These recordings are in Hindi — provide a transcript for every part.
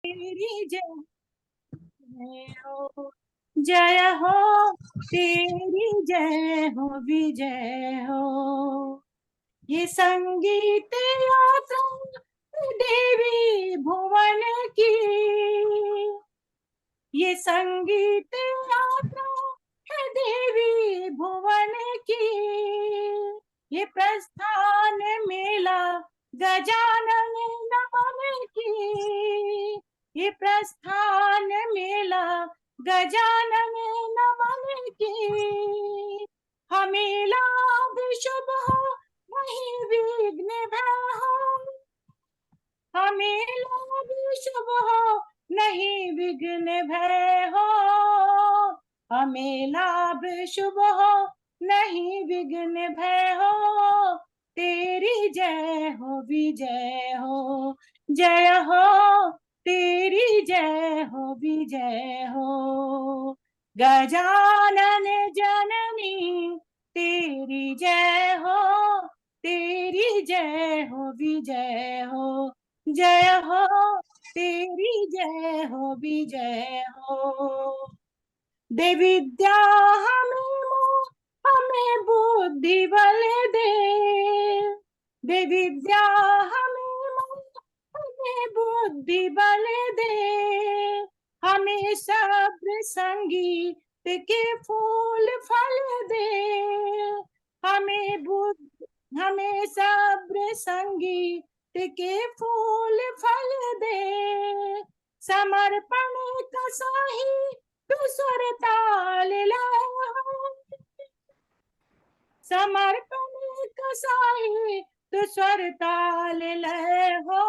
तेरी जय हो, जय हो तेरी, जय हो विजय हो। ये संगीत यात्रा देवी भुवन की, ये संगीत यात्रा है देवी भुवन की। ये प्रस्थान मेला गजानन नमन की, ये प्रस्थान मेला गजानन नमन की। हमें लाभ शुभ हो, नहीं विघ्न भय हो, हमें लाभ शुभ हो, नहीं विघ्न भय हो। हमें लाभ शुभ हो, नहीं विघ्न भय हो। तेरी जय हो विजय हो, जय हो तेरी, जय हो विजय हो। गजानन जननी तेरी जय हो, तेरी जय हो विजय हो, जय हो तेरी, जय हो विजय हो। दे विद्या हमें हमें बुद्धि बल दे, दे विद्या हमें हमें बुद्धि बल दे। हमें सब्र संगीत के फूल फल दे, हमें हमें सब्र संगीत के फूल फल दे। समर्पण का साही तू स्वर ताल लहो, समर्पण का साही तू स्वर ताल लहो।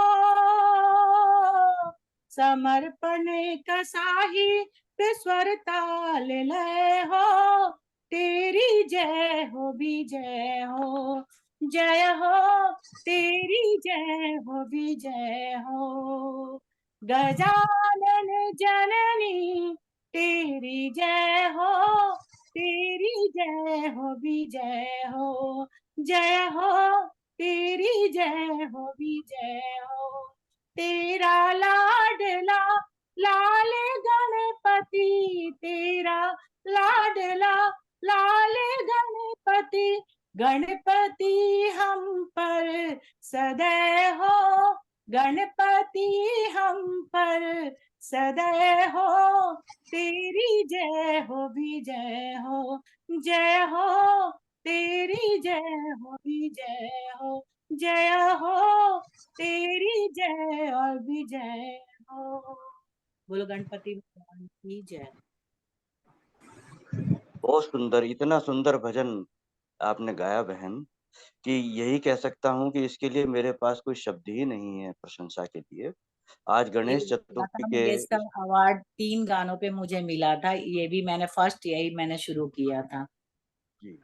समर्पण का साही तू स्वर ताल लहो। तेरी जय हो विजय हो, जय हो तेरी, जय हो विजय हो। गजानन जननी तेरी जय हो, तेरी जय हो विजय हो, जय हो तेरी, जय हो विजय हो। तेरा लाडला लाल गणपति, तेरा लाडला लाल गणपति, गणपति हम पर सदैव हो, गणपति हम पर सदैव हो। तेरी जय हो विजय हो, जय हो तेरी, जय हो विजय हो, जय हो तेरी, जय और विजय हो। बोलो गणपति भगवान की जय। बहुत सुंदर, इतना सुंदर भजन आपने गाया बहन कि यही कह सकता हूँ कि इसके लिए मेरे पास कोई शब्द ही नहीं है प्रशंसा के लिए। आज गणेश चतुर्थी के मुझे इसका अवार्ड 3 गानों पे मुझे मिला था, ये भी मैंने फर्स्ट यही मैंने शुरू किया था जी,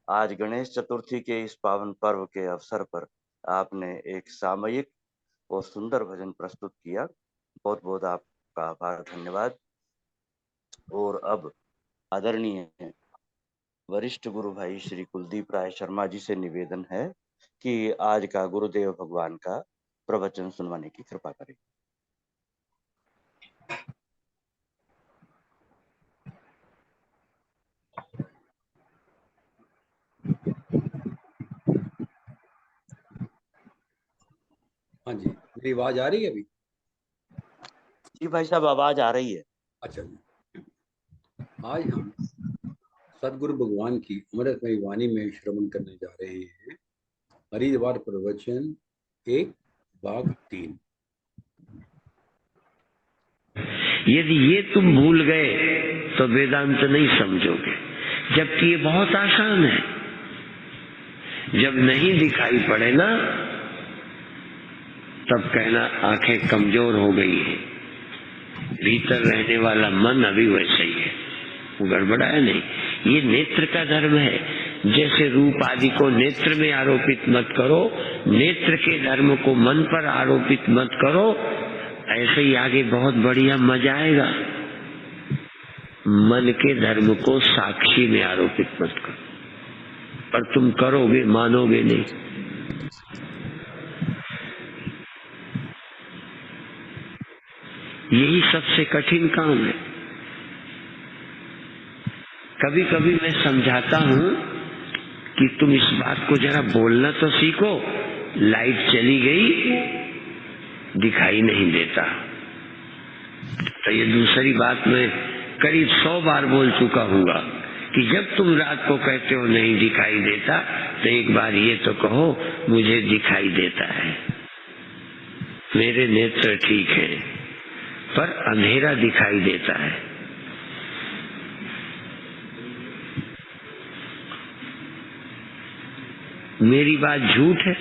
आज गणेश चतुर्थी के इस पावन पर्व के अवसर पर आपने एक सामयिक और सुंदर भजन प्रस्तुत किया। बहुत बहुत आपका आभार, धन्यवाद। और अब आदरणीय वरिष्ठ गुरु भाई श्री कुलदीप राय शर्मा जी से निवेदन है कि आज का गुरुदेव भगवान का प्रवचन सुनवाने की कृपा करें। हाँ जी, मेरी आवाज आ रही है अभी? जी भाई साहब, आवाज आ रही है। अच्छा जी, आज हम सदगुरु भगवान की अमृतमयी वाणी में श्रवण करने जा रहे हैं। हरिद्वार प्रवचन 1 भाग 3। यदि ये तुम भूल गए तो वेदांत नहीं समझोगे, जबकि ये बहुत आसान है। जब नहीं दिखाई पड़े ना, तब कहना आंखें कमजोर हो गई है। भीतर रहने वाला मन अभी वैसे ही है, वो गड़बड़ाया नहीं। ये नेत्र का धर्म है। जैसे रूप आदि को नेत्र में आरोपित मत करो, नेत्र के धर्म को मन पर आरोपित मत करो, ऐसे ही आगे बहुत बढ़िया मजा आएगा। मन के धर्म को साक्षी में आरोपित मत करो, पर तुम करोगे, मानोगे नहीं। यही सबसे कठिन काम है। कभी कभी मैं समझाता हूँ कि तुम इस बात को जरा बोलना तो सीखो, लाइट चली गई, दिखाई नहीं देता। तो ये दूसरी बात मैं करीब 100 बार बोल चुका हूँगा कि जब तुम रात को कहते हो नहीं दिखाई देता, तो एक बार ये तो कहो मुझे दिखाई देता है, मेरे नेत्र ठीक है, पर अंधेरा दिखाई देता है। मेरी बात झूठ है?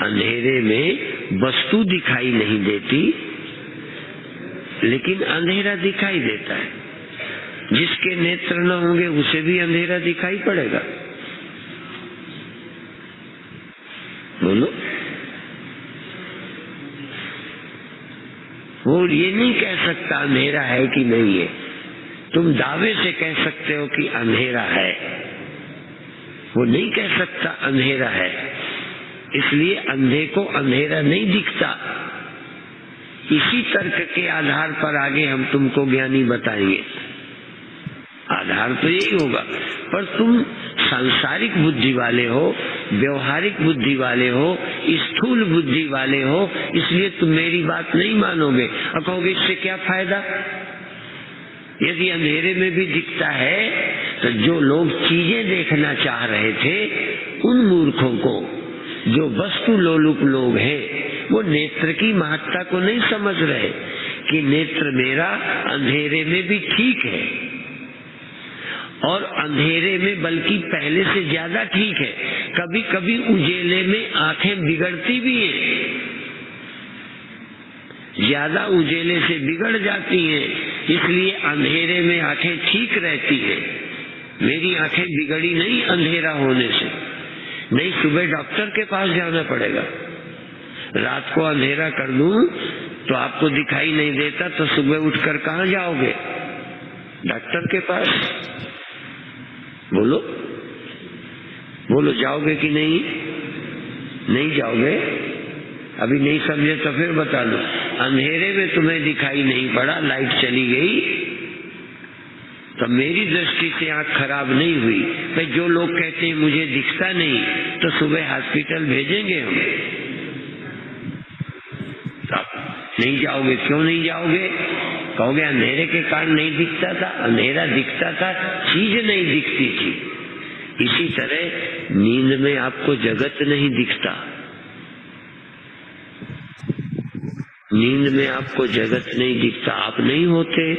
अंधेरे में वस्तु दिखाई नहीं देती, लेकिन अंधेरा दिखाई देता है। जिसके नेत्र न होंगे उसे भी अंधेरा दिखाई पड़ेगा। बोलो। वो ये नहीं कह सकता अंधेरा है कि नहीं है। तुम दावे से कह सकते हो कि अंधेरा है, वो नहीं कह सकता अंधेरा है। इसलिए अंधे को अंधेरा नहीं दिखता। इसी तर्क के आधार पर आगे हम तुमको ज्ञानी बताएंगे। आधार तो यही होगा, पर तुम सांसारिक बुद्धि वाले हो, व्यवहारिक बुद्धि वाले हो, स्थूल बुद्धि वाले हो, इसलिए तुम मेरी बात नहीं मानोगे और कहोगे इससे क्या फायदा। यदि अंधेरे में भी दिखता है तो जो लोग चीजें देखना चाह रहे थे, उन मूर्खों को, जो वस्तु लोलुप लोग हैं, वो नेत्र की महत्ता को नहीं समझ रहे कि नेत्र मेरा अंधेरे में भी ठीक है, और अंधेरे में बल्कि पहले से ज्यादा ठीक है। कभी कभी उजेले में आंखें बिगड़ती भी हैं, ज्यादा उजेले से बिगड़ जाती हैं, इसलिए अंधेरे में आंखें ठीक रहती हैं। मेरी आंखें बिगड़ी नहीं अंधेरा होने से, नहीं सुबह डॉक्टर के पास जाना पड़ेगा। रात को अंधेरा कर दूं तो आपको दिखाई नहीं देता, तो सुबह उठकर कहाँ जाओगे? डॉक्टर के पास। बोलो बोलो, जाओगे कि नहीं? नहीं जाओगे? अभी नहीं समझे तो फिर बता दो। अंधेरे में तुम्हें दिखाई नहीं पड़ा, लाइट चली गई, तो मेरी दृष्टि से आंख खराब नहीं हुई। भाई जो लोग कहते हैं मुझे दिखता नहीं, तो सुबह हॉस्पिटल भेजेंगे हम? नहीं जाओगे। क्यों नहीं जाओगे? कहोगे अंधेरे के कारण नहीं दिखता था। अंधेरा दिखता था, चीज नहीं दिखती थी। इसी तरह नींद में आपको जगत नहीं दिखता, नींद में आपको जगत नहीं दिखता, आप नहीं होते।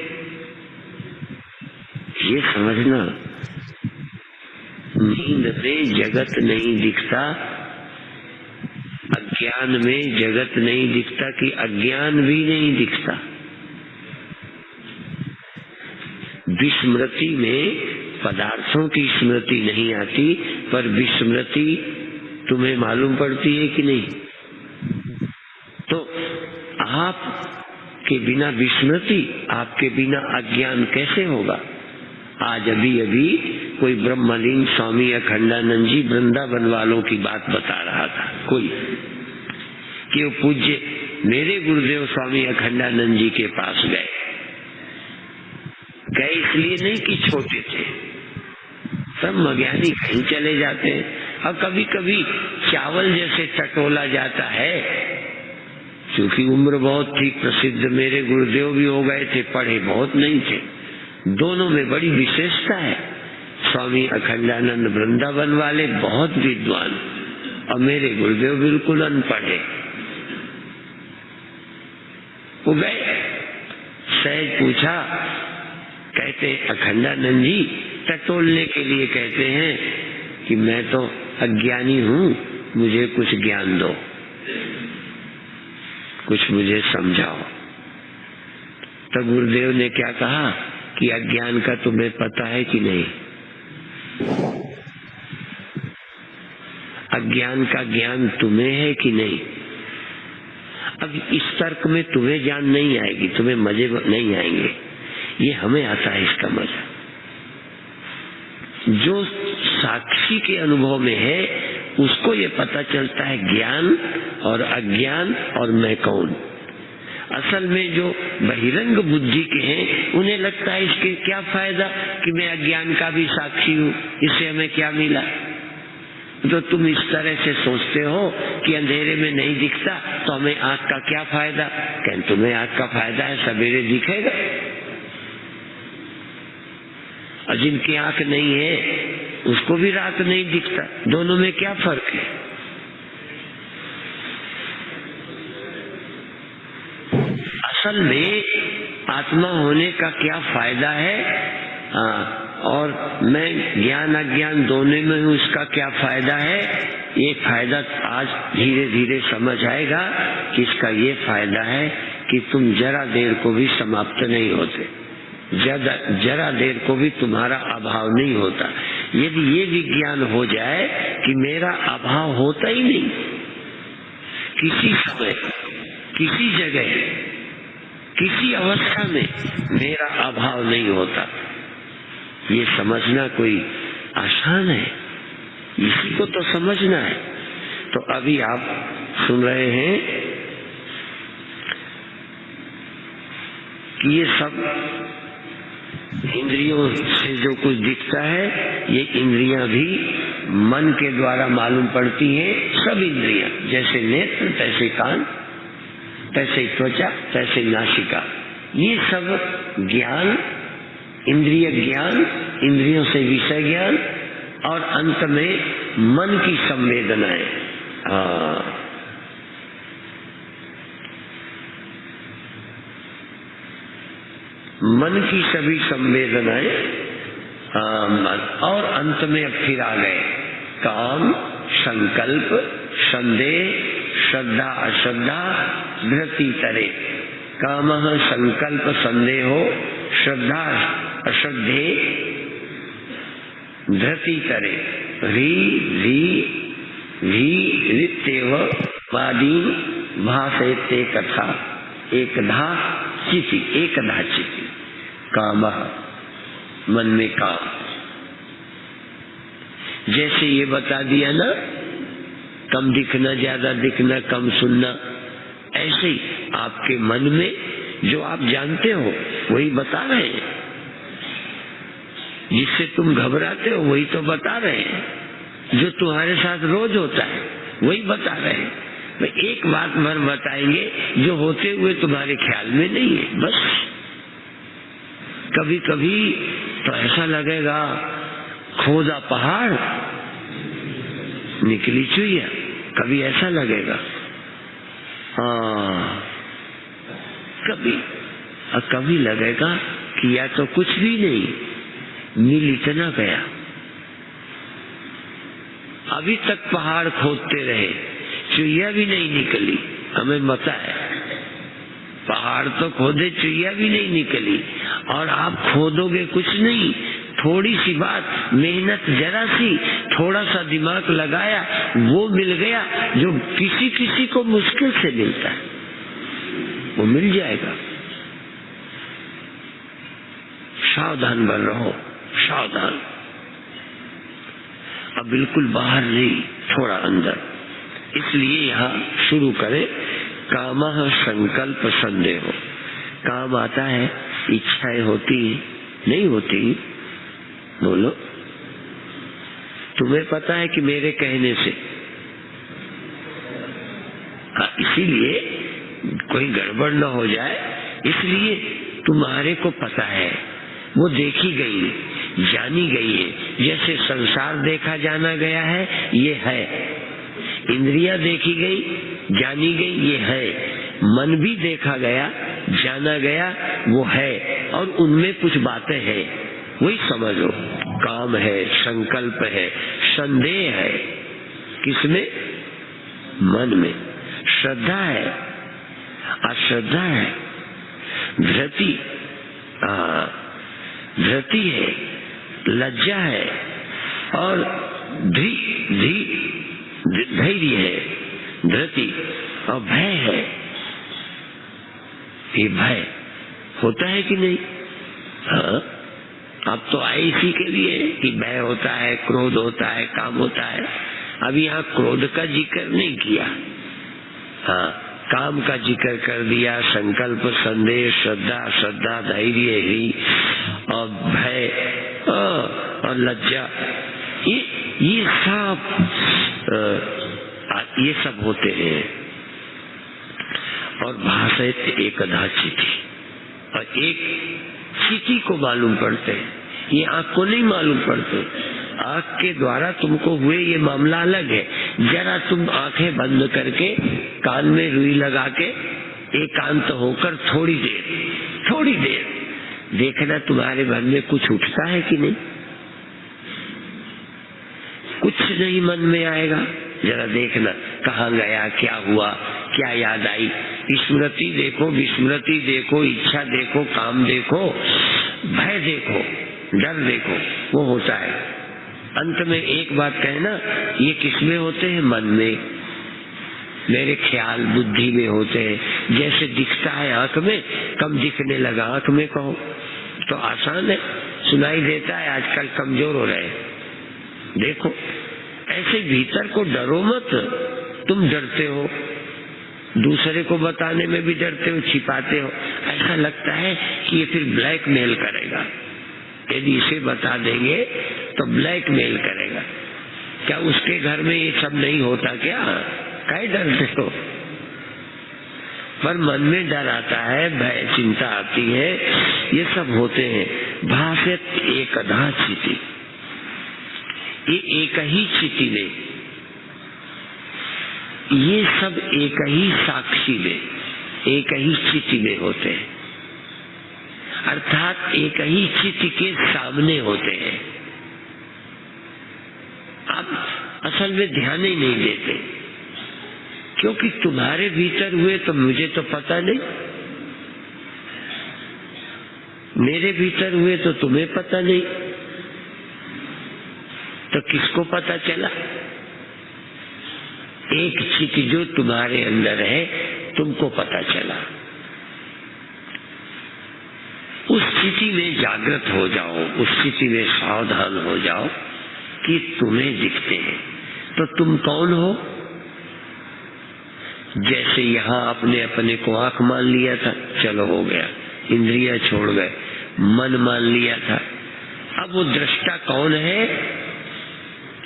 ये समझना, नींद में जगत नहीं दिखता, अज्ञान में जगत नहीं दिखता कि अज्ञान भी नहीं दिखता। विस्मृति में पदार्थों की स्मृति नहीं आती, पर विस्मृति तुम्हें मालूम पड़ती है कि नहीं? तो आप के बिना विस्मृति, आपके बिना अज्ञान कैसे होगा? आज अभी अभी कोई ब्रह्मलीन स्वामी अखंडानंद जी वृंदावन वालों की बात बता रहा था कोई, कि वो पूज्य मेरे गुरुदेव स्वामी अखंडानंद जी के पास गए इसलिए नहीं कि छोटे थे, सब अज्ञानी कहीं चले जाते हैं। और कभी कभी चावल जैसे टटोला जाता है, क्योंकि उम्र बहुत थी, प्रसिद्ध मेरे गुरुदेव भी हो गए थे, पढ़े बहुत नहीं थे। दोनों में बड़ी विशेषता है। स्वामी अखंडानंद वृंदावन वाले बहुत विद्वान, और मेरे गुरुदेव बिल्कुल अनपढ़ है। वो गए, सहज पूछा, कहते अखंडानंद जी टटोलने के लिए कहते हैं कि मैं तो अज्ञानी हूँ, मुझे कुछ ज्ञान दो, कुछ मुझे समझाओ। तो गुरुदेव ने क्या कहा कि अज्ञान का तुम्हें पता है कि नहीं? अज्ञान का ज्ञान तुम्हें है कि नहीं? अब इस तर्क में तुम्हें जान नहीं आएगी, तुम्हें मजे नहीं आएंगे, ये हमें आता है इसका मजा। जो साक्षी के अनुभव में है उसको ये पता चलता है ज्ञान और अज्ञान और मैं कौन। असल में जो बहिरंग बुद्धि के हैं उन्हें लगता है इसके क्या फायदा कि मैं अज्ञान का भी साक्षी हूँ, इससे हमें क्या मिला। तो तुम इस तरह से सोचते हो कि अंधेरे में नहीं दिखता तो हमें आंख का क्या फायदा। कहते तुम्हें आंख का फायदा है, सवेरे दिखेगा, और जिनकी आंख नहीं है उसको भी रात नहीं दिखता। दोनों में क्या फर्क है। असल में आत्मा होने का क्या फायदा है, और मैं ज्ञान अज्ञान दोनों में हूँ, इसका क्या फायदा है। ये फायदा आज धीरे धीरे समझ आएगा कि इसका ये फायदा है कि तुम जरा देर को भी समाप्त नहीं होते, जरा देर को भी तुम्हारा अभाव नहीं होता। यदि ये विज्ञान हो जाए कि मेरा अभाव होता ही नहीं, किसी समय किसी जगह किसी अवस्था में मेरा अभाव नहीं होता, ये समझना कोई आसान है, इसी को तो समझना है। तो अभी आप सुन रहे हैं कि ये सब इंद्रियों से जो कुछ दिखता है, ये इंद्रियां भी मन के द्वारा मालूम पड़ती हैं। सब इंद्रियां, जैसे नेत्र तैसे कान, तैसे त्वचा, तैसे नासिका, ये सब ज्ञान, इंद्रिय ज्ञान, इंद्रियों से विषय ज्ञान, और अंत में मन की संवेदनाएं। मन की सभी संवेदनाएं, और अंत में अब फिर आ गए काम, संकल्प, संदेह, श्रद्धा अश्रद्धा, धृति तरे। कामः संकल्प संदेहो, श्रद्धा अश्रद्धे, धृति तरे। ऋतेव वादी भाषेते कथा एकधा चिति, एकधा चिति। कामः, मन में काम। जैसे ये बता दिया ना, कम दिखना, ज्यादा दिखना, कम सुनना, ऐसे ही आपके मन में जो आप जानते हो वही बता रहे हैं, जिससे तुम घबराते हो वही तो बता रहे हैं, जो तुम्हारे साथ रोज होता है वही बता रहे हैं। तो एक बात भर बताएंगे जो होते हुए तुम्हारे ख्याल में नहीं है। बस कभी कभी तो ऐसा लगेगा खोदा पहाड़ निकली चुईया, कभी ऐसा लगेगा। कभी लगेगा कि या तो कुछ भी नहीं, मिल इतना गया। अभी तक पहाड़ खोदते रहे, चुईया भी नहीं निकली। हमें पता है पहाड़ तो खोदे, चुईया भी नहीं निकली। और आप खोदोगे कुछ नहीं, थोड़ी सी बात, मेहनत जरा सी, थोड़ा सा दिमाग लगाया, वो मिल गया जो किसी किसी को मुश्किल से मिलता है, वो मिल जाएगा। सावधान बन रहो, सावधान। अब बिल्कुल बाहर नहीं, थोड़ा अंदर। इसलिए यहाँ शुरू करें, कामः संकल्प संदेहो। काम आता है, इच्छाएं होती नहीं होती। बोलो, तुम्हें पता है कि मेरे कहने से, इसीलिए कोई गड़बड़ न हो जाए, इसलिए तुम्हारे को पता है, वो देखी गई, जानी गई है। जैसे संसार देखा जाना गया है, ये है। इंद्रियां देखी गई, जानी गई, ये है। मन भी देखा गया, जाना गया, वो है। और उनमें कुछ बातें हैं, वही समझो। काम है, संकल्प है, संदेह है, किसमें? मन में। श्रद्धा है, अश्रद्धा है, धृति है, लज्जा है, और धैर्य है, धृति, और भय है। ये भय होता है कि नहीं? हाँ, अब तो आए इसी के लिए कि भय होता है, क्रोध होता है, काम होता है। अभी यहाँ क्रोध का जिक्र नहीं किया। हाँ, काम का जिक्र कर दिया, संकल्प, संदेश, श्रद्धा, धैर्य, ही और भय और लज्जा, ये सब होते हैं। और भाषित एकधा चिति, और एक चिति को मालूम पड़ते हैं, ये आँख को नहीं मालूम पड़ते। आँख के द्वारा तुमको हुए ये मामला अलग है। जरा तुम आंखें बंद करके कान में रुई लगा के एकांत होकर थोड़ी देर देखना तुम्हारे मन में कुछ उठता है कि नहीं। कुछ नहीं मन में आएगा। जरा देखना कहाँ गया, क्या हुआ, क्या याद आई। स्मृति देखो, विस्मृति देखो, इच्छा देखो, काम देखो, भय देखो, डर देखो, वो होता है। अंत में एक बात कहना, ये किसमें होते हैं? मन में, मेरे ख्याल बुद्धि में होते हैं। जैसे दिखता है आंख में, कम दिखने लगा आंख में कहो तो आसान है, सुनाई देता है, आजकल कमजोर हो रहे हैं। देखो ऐसे भीतर को डरो मत। तुम डरते हो, दूसरे को बताने में भी डरते हो, छिपाते हो। ऐसा लगता है कि ये फिर ब्लैकमेल करेगा, यदि इसे बता देंगे तो ब्लैकमेल करेगा। क्या उसके घर में ये सब नहीं होता क्या? काहे डरते हो? पर मन में डर आता है, भय, चिंता आती है, ये सब होते हैं। भाषित एकधा चिति, ये एक ही चिति में, ये सब एक ही साक्षी में, एक ही चिति में होते हैं, अर्थात एक ही चिति के सामने होते हैं। आप असल में ध्यान ही नहीं देते, क्योंकि तुम्हारे भीतर हुए तो मुझे तो पता नहीं, मेरे भीतर हुए तो तुम्हें पता नहीं, तो किसको पता चला? एक चिति जो तुम्हारे अंदर है, तुमको पता चला। उस स्थिति में जागृत हो जाओ, उस स्थिति में सावधान हो जाओ कि तुम्हें दिखते हैं। तो तुम कौन हो? जैसे यहाँ अपने अपने को आंख मान लिया था, चलो हो गया, इंद्रियां छोड़ गए, मन मान लिया था। अब वो दृष्टा कौन है?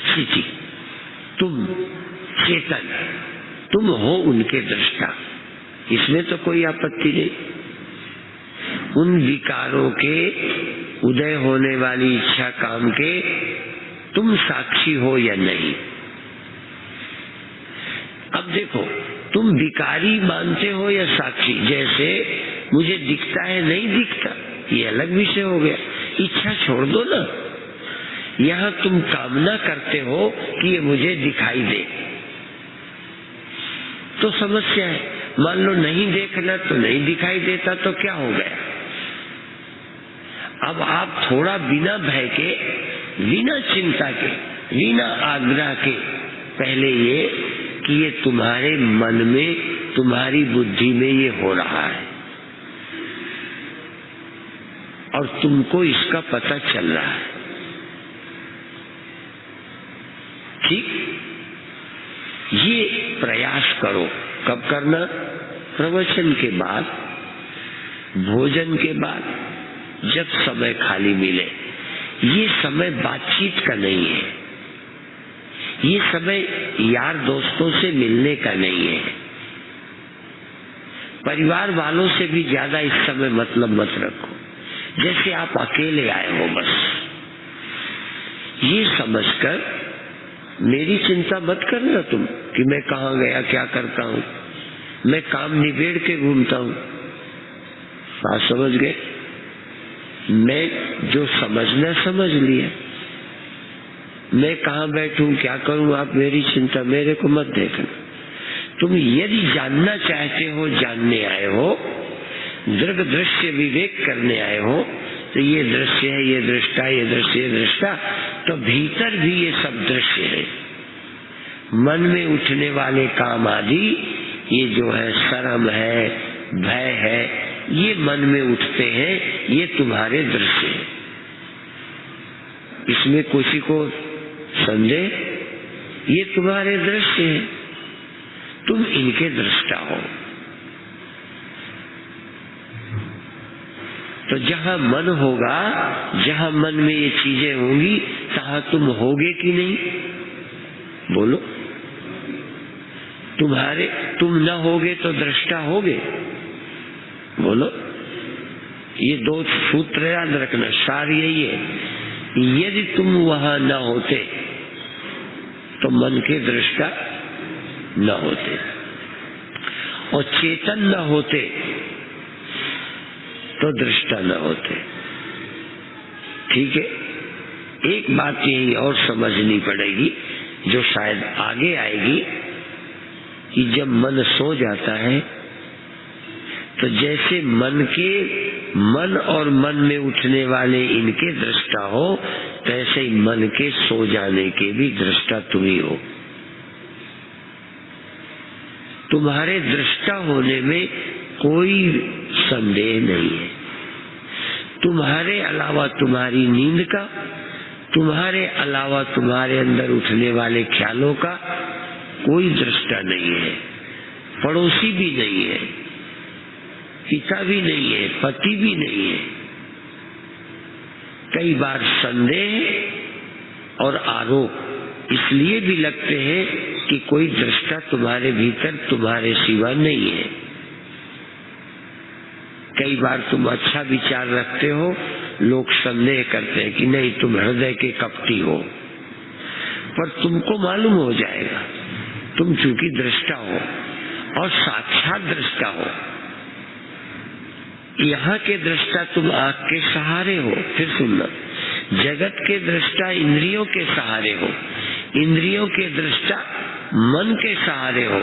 चिति, तुम चेतन, तुम हो उनके दृष्टा। इसमें तो कोई आपत्ति नहीं। उन विकारों के उदय होने वाली इच्छा काम के तुम साक्षी हो या नहीं। अब देखो, तुम विकारी मानते हो या साक्षी? जैसे मुझे दिखता है, नहीं दिखता, ये अलग विषय हो गया। इच्छा छोड़ दो ना। यहाँ तुम कामना करते हो कि ये मुझे दिखाई दे, तो समस्या है। मान लो नहीं देखना तो नहीं दिखाई देता, तो क्या हो गया? अब आप थोड़ा बिना भय के, बिना चिंता के, बिना आग्रह के, पहले ये कि ये तुम्हारे मन में, तुम्हारी बुद्धि में ये हो रहा है और तुमको इसका पता चल रहा है। ठीक, ये प्रयास करो। कब करना? प्रवचन के बाद, भोजन के बाद, जब समय खाली मिले। ये समय बातचीत का नहीं है, ये समय यार दोस्तों से मिलने का नहीं है। परिवार वालों से भी ज्यादा इस समय मतलब मत रखो। जैसे आप अकेले आए हो, बस ये समझकर मेरी चिंता मत करना तुम कि मैं कहाँ गया, क्या करता हूँ। मैं काम निबेड़ के घूमता हूँ, बात समझ गए? मैं जो समझना समझ लिया। मैं कहाँ बैठूं, क्या करूं, आप मेरी चिंता, मेरे को मत देखना। तुम यदि जानना चाहते हो, जानने आए हो, दृग दृश्य विवेक करने आए हो, तो ये दृश्य है, ये दृष्टा, ये दृश्य, ये दृष्टा, तो भीतर भी ये सब दृश्य है। मन में उठने वाले काम आदि, ये जो है शर्म है, भय है, ये मन में उठते हैं, ये तुम्हारे दृश्य है। इसमें किसी को संदेह? ये तुम्हारे दृश्य है, तुम इनके दृष्टा हो। तो जहाँ मन होगा, जहाँ मन में ये चीजें होंगी, तहाँ तुम होगे कि नहीं? बोलो। तुम न होगे तो दृष्टा होगे। बोलो। ये दो सूत्र याद रखना, सार यही है। यदि तुम वहां न होते तो मन के दृष्टा न होते, और चेतन न होते तो दृष्टा न होते। ठीक है। एक बात यही और समझनी पड़ेगी, जो शायद आगे आएगी, कि जब मन सो जाता है तो जैसे मन और मन में उठने वाले इनके दृष्टा हो, तैसे ही मन के सो जाने के भी दृष्टा तुम ही हो। तुम्हारे दृष्टा होने में कोई संदेह नहीं है। तुम्हारे अलावा तुम्हारी नींद का, तुम्हारे अलावा तुम्हारे अंदर उठने वाले ख्यालों का कोई दृष्टा नहीं है, पड़ोसी भी नहीं है, पिता भी नहीं है, पति भी नहीं है। कई बार संदेह और आरोप इसलिए भी लगते हैं कि कोई दृष्टा तुम्हारे भीतर तुम्हारे सिवा नहीं है। कई बार तुम अच्छा विचार रखते हो, लोग संदेह करते हैं कि नहीं तुम हृदय के कपटी हो, पर तुमको मालूम हो जाएगा, तुम चूंकि दृष्टा हो और साक्षात दृष्टा हो। यहाँ के दृष्टा तुम आँख के सहारे हो। फिर सुनना, जगत के दृष्टा इंद्रियों के सहारे हो, इंद्रियों के दृष्टा मन के सहारे हो,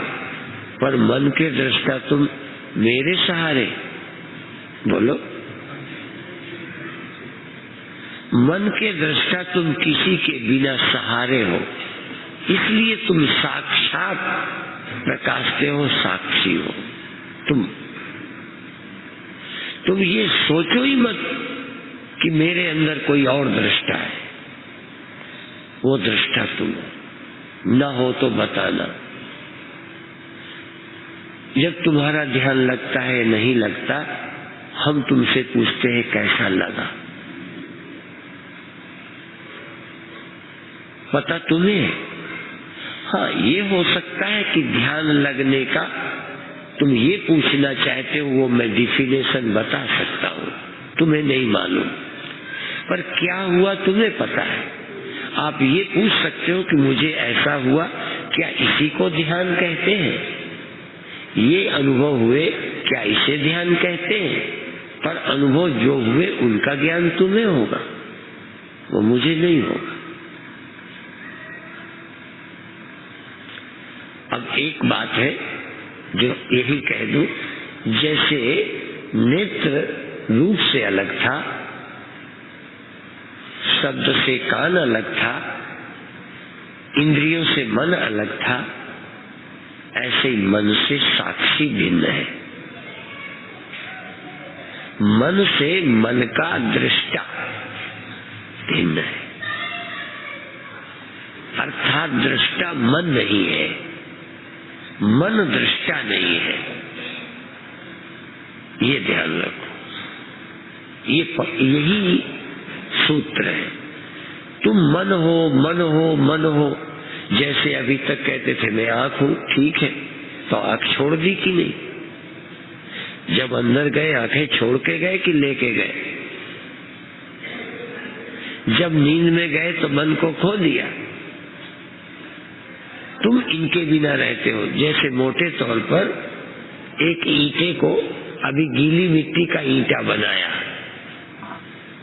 पर मन के दृष्टा तुम मेरे सहारे। बोलो। मन के दृष्टा तुम किसी के बिना सहारे हो, इसलिए तुम साक्षात प्रकाशते हो, साक्षी हो। तुम ये सोचो ही मत कि मेरे अंदर कोई और दृष्टा है। वो दृष्टा तुम हो। न हो तो बताना। जब तुम्हारा ध्यान लगता है, नहीं लगता, हम तुमसे पूछते हैं कैसा लगा। पता तुम्हें? हाँ, ये हो सकता है कि ध्यान लगने का तुम ये पूछना चाहते हो, वो मैं डिफिनेशन बता सकता हूँ, तुम्हें नहीं मालूम, पर क्या हुआ तुम्हें पता है। आप ये पूछ सकते हो कि मुझे ऐसा हुआ, क्या इसी को ध्यान कहते हैं? ये अनुभव हुए, क्या इसे ध्यान कहते हैं? पर अनुभव जो हुए उनका ज्ञान तुम्हें होगा, वो मुझे नहीं होगा। अब एक बात है जो यही कह दूं, जैसे नेत्र रूप से अलग था, शब्द से कान अलग था, इंद्रियों से मन अलग था, ऐसे ही मन से साक्षी भिन्न है। मन से मन का दृष्टा भिन्न है, अर्थात दृष्टा मन नहीं है, मन दृष्टा नहीं है। ये ध्यान रखो, यही सूत्र है। तुम मन हो, मन हो, मन हो, जैसे अभी तक कहते थे मैं आंख हूं, ठीक है, तो आंख छोड़ दी कि नहीं? जब अंदर गए आंखें छोड़ के गए कि लेके गए? जब नींद में गए तो मन को खो दिया। तुम इनके बिना रहते हो। जैसे मोटे तौर पर एक ईंटे को अभी गीली मिट्टी का ईंटा बनाया,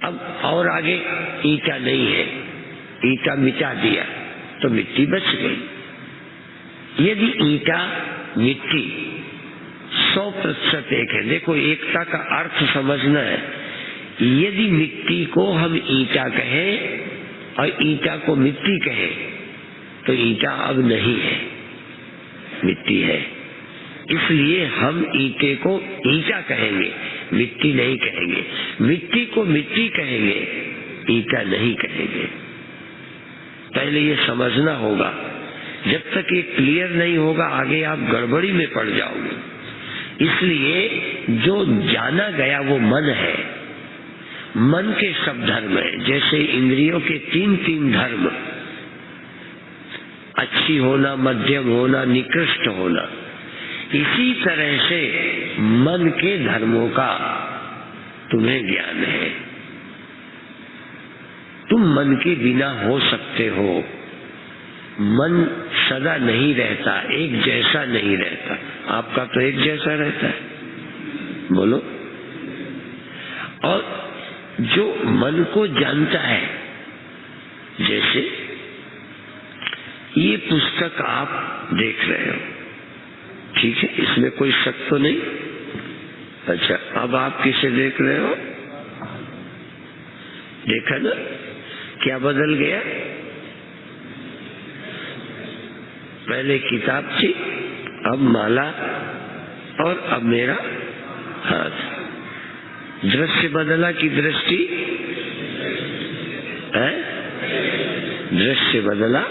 अब और आगे ईंटा नहीं है, ईंटा मिटा दिया तो मिट्टी बच गई। यदि ईंटा मिट्टी 100% एक है, देखो एकता का अर्थ समझना है। यदि मिट्टी को हम ईंटा कहें और ईंटा को मिट्टी कहें तो ईंटा अब नहीं है, मिट्टी है। इसलिए हम ईंटे को ईंटा कहेंगे, मिट्टी नहीं कहेंगे। मिट्टी को मिट्टी कहेंगे, ईंटा नहीं कहेंगे। पहले ये समझना होगा। जब तक ये क्लियर नहीं होगा आगे आप गड़बड़ी में पड़ जाओगे। इसलिए जो जाना गया वो मन है, मन के सब धर्म है। जैसे इंद्रियों के तीन तीन धर्म, अच्छी होना, मध्यम होना, निकृष्ट होना, इसी तरह से मन के धर्मों का तुम्हें ज्ञान है। तुम मन के बिना हो सकते हो। मन सदा नहीं रहता, एक जैसा नहीं रहता। आपका तो एक जैसा रहता है, बोलो। और जो मन को जानता है, जैसे ये पुस्तक आप देख रहे हो, ठीक है, इसमें कोई शक तो नहीं। अच्छा, अब आप किसे देख रहे हो? देखा ना, क्या बदल गया? पहले किताब थी, अब माला, और अब मेरा हाथ। दृश्य बदला कि दृष्टि है? दृश्य बदला,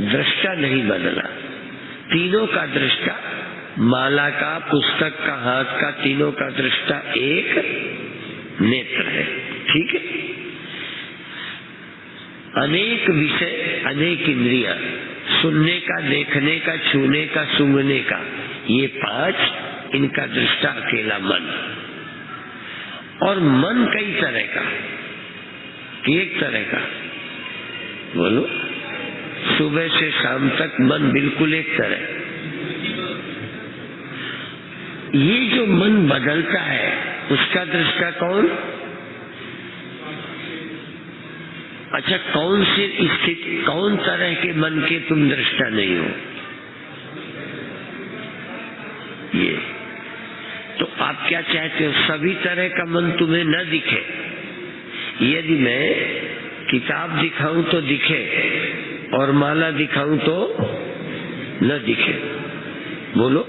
दृष्टा नहीं बदला। तीनों का दृष्टा, माला का, पुस्तक का, हाथ का, तीनों का दृष्टा एक नेत्र है, ठीक है। अनेक विषय, अनेक इंद्रियां, सुनने का, देखने का, छूने का, सूंघने का, ये पांच, इनका दृष्टा अकेला मन। और मन कई तरह का, एक तरह का, बोलो। सुबह से शाम तक मन बिल्कुल एक तरह। ये जो मन बदलता है, उसका दृष्टा कौन? अच्छा, कौन सी स्थिति, कौन तरह के मन के तुम दृष्टा नहीं हो? ये तो आप क्या चाहते हो? सभी तरह का मन तुम्हें न दिखे। यदि मैं किताब दिखाऊं तो दिखे, और माला दिखाऊं तो न दिखे, बोलो।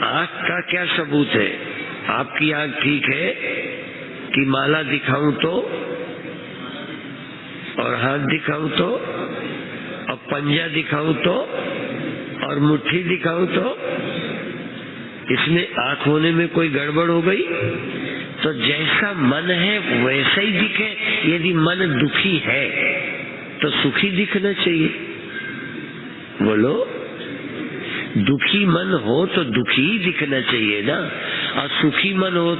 आंख का क्या सबूत है? आपकी आंख ठीक है कि माला दिखाऊं तो, और हाथ दिखाऊं तो, और पंजा दिखाऊं तो, और मुट्ठी दिखाऊं तो? इसमें आंख होने में कोई गड़बड़ हो गई? तो जैसा मन है वैसा ही दिखे। यदि मन दुखी है तो सुखी दिखना चाहिए, बोलो। दुखी मन हो तो दुखी ही दिखना चाहिए ना, और सुखी मन हो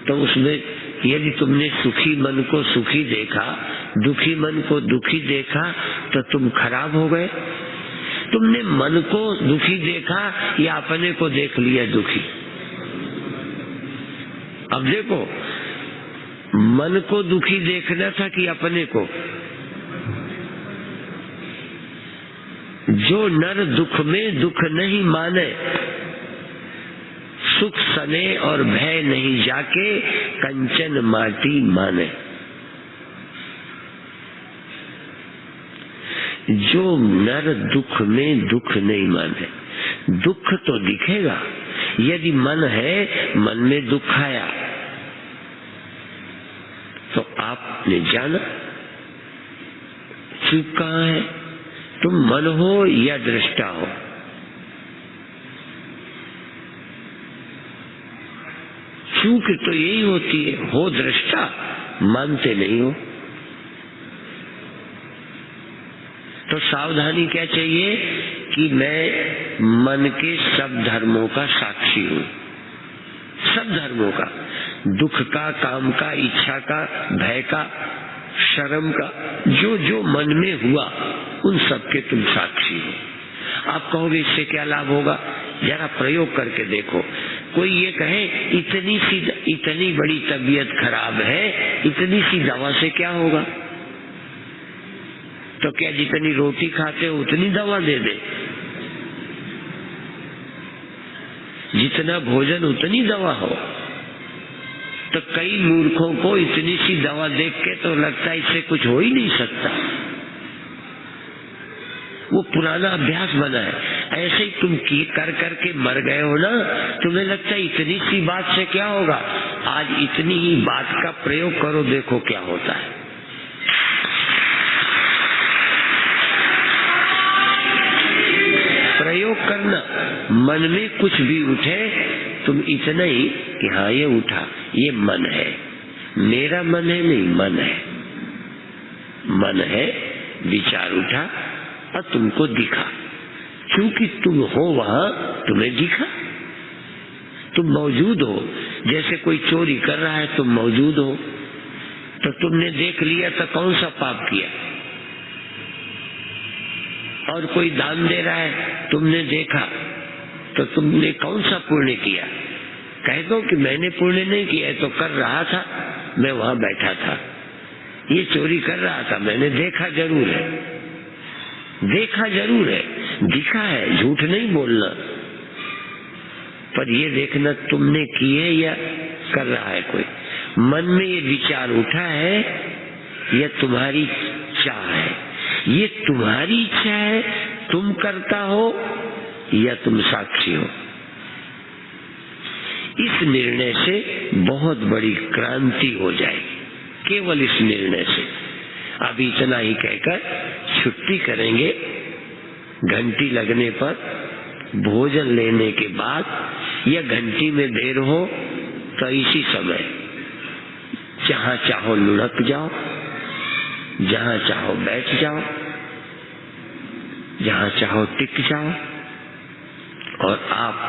तो उसमें यदि तुमने सुखी मन को सुखी देखा, दुखी मन को दुखी देखा, तो तुम खराब हो गए। तुमने मन को दुखी देखा या अपने को देख लिया दुखी? अब देखो, मन को दुखी देखना था कि अपने को? जो नर दुख में दुख नहीं माने, सुख सने और भय नहीं जाके, कंचन माटी माने। जो नर दुख में दुख नहीं माने, दुख तो दिखेगा। यदि मन है, मन में दुख आया तो आपने जाना चूक कहाँ है। तुम मन हो या दृष्टा हो? चूक तो यही होती है, हो दृष्टा, मानते नहीं हो। तो सावधानी क्या चाहिए कि मैं मन के सब धर्मों का साक्षी हूं, सब धर्मों का, दुख का, काम का, इच्छा का, भय का, शर्म का, जो जो मन में हुआ उन सब के तुम साक्षी हो। आप कहोगे इससे क्या लाभ होगा? जरा प्रयोग करके देखो। कोई ये कहे इतनी बड़ी तबीयत खराब है, इतनी सी दवा से क्या होगा? तो क्या जितनी रोटी खाते हो उतनी दवा दे दे? जितना भोजन उतनी दवा हो? तो कई मूर्खों को इतनी सी दवा देख के तो लगता है इससे कुछ हो ही नहीं सकता। वो पुराना अभ्यास बना है। ऐसे ही तुम कर करके मर गए हो ना, तुम्हें लगता है इतनी सी बात से क्या होगा। आज इतनी ही बात का प्रयोग करो, देखो क्या होता है। प्रयोग करना, मन में कुछ भी उठे तुम इतना ही कि हाँ ये उठा, ये मन है, मेरा मन है नहीं, मन है, मन है, विचार उठा और तुमको दिखा। क्योंकि तुम हो वहां, तुम्हें दिखा, तुम मौजूद हो। जैसे कोई चोरी कर रहा है, तुम मौजूद हो, तो तुमने देख लिया तो कौन सा पाप किया। और कोई दान दे रहा है, तुमने देखा, तो तुमने कौन सा पुण्य किया। कह दो कि मैंने पुण्य नहीं किया, तो कर रहा था, मैं वहां बैठा था, ये चोरी कर रहा था, मैंने देखा जरूर है, देखा जरूर है, दिखा है, झूठ नहीं बोलना। पर ये देखना तुमने किए या कर रहा है कोई। मन में ये विचार उठा है या तुम्हारी चाह है, ये तुम्हारी इच्छा है, तुम करता हो या तुम साक्षी हो। इस निर्णय से बहुत बड़ी क्रांति हो जाएगी, केवल इस निर्णय से। अभी इतना ही कहकर छुट्टी करेंगे। घंटी लगने पर भोजन लेने के बाद या घंटी में देर हो तो इसी समय जहां चाहो लुढ़क जाओ, जहां चाहो बैठ जाओ, जहां चाहो टिक जाओ और आप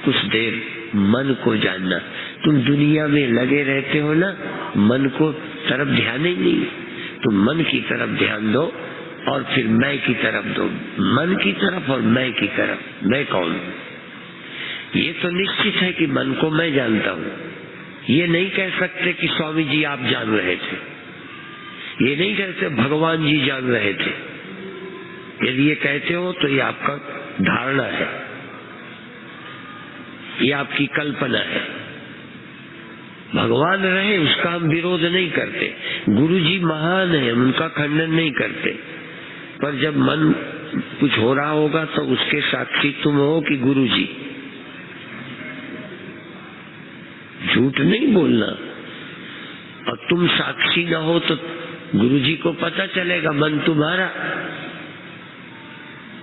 कुछ देर मन को जानना। तुम दुनिया में लगे रहते हो ना, मन को तरफ ध्यान ही नहीं। तुम मन की तरफ ध्यान दो और फिर मैं की तरफ दो, मन की तरफ और मैं की तरफ। मैं कौन? ये तो निश्चित है कि मन को मैं जानता हूँ। ये नहीं कह सकते कि स्वामी जी आप जान रहे थे, ये नहीं कहते भगवान जी जान रहे थे। यदि ये कहते हो तो ये आपका धारणा है, ये आपकी कल्पना है। भगवान रहे उसका हम विरोध नहीं करते, गुरु जी महान है, उनका खंडन नहीं करते। पर जब मन कुछ हो रहा होगा तो उसके साक्षी तुम हो कि गुरु जी। झूठ नहीं बोलना। और तुम साक्षी ना हो तो गुरु जी को पता चलेगा मन तुम्हारा,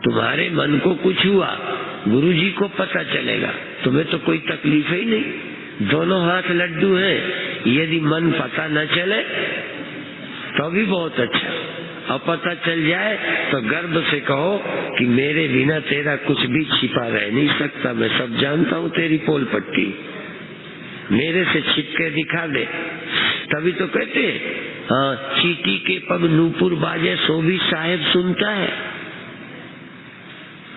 तुम्हारे मन को कुछ हुआ गुरु जी को पता चलेगा, तुम्हें तो कोई तकलीफ ही नहीं। दोनों हाथ लड्डू हैं। यदि मन पता न चले तो भी बहुत अच्छा, और पता चल जाए तो गर्व से कहो कि मेरे बिना तेरा कुछ भी छिपा रह नहीं सकता, मैं सब जानता हूँ तेरी पोल पट्टी, मेरे से छिप के दिखा दे। तभी तो कहते हाँ, चीटी के पग नूपुर बाजे सो भी साहेब सुनता है।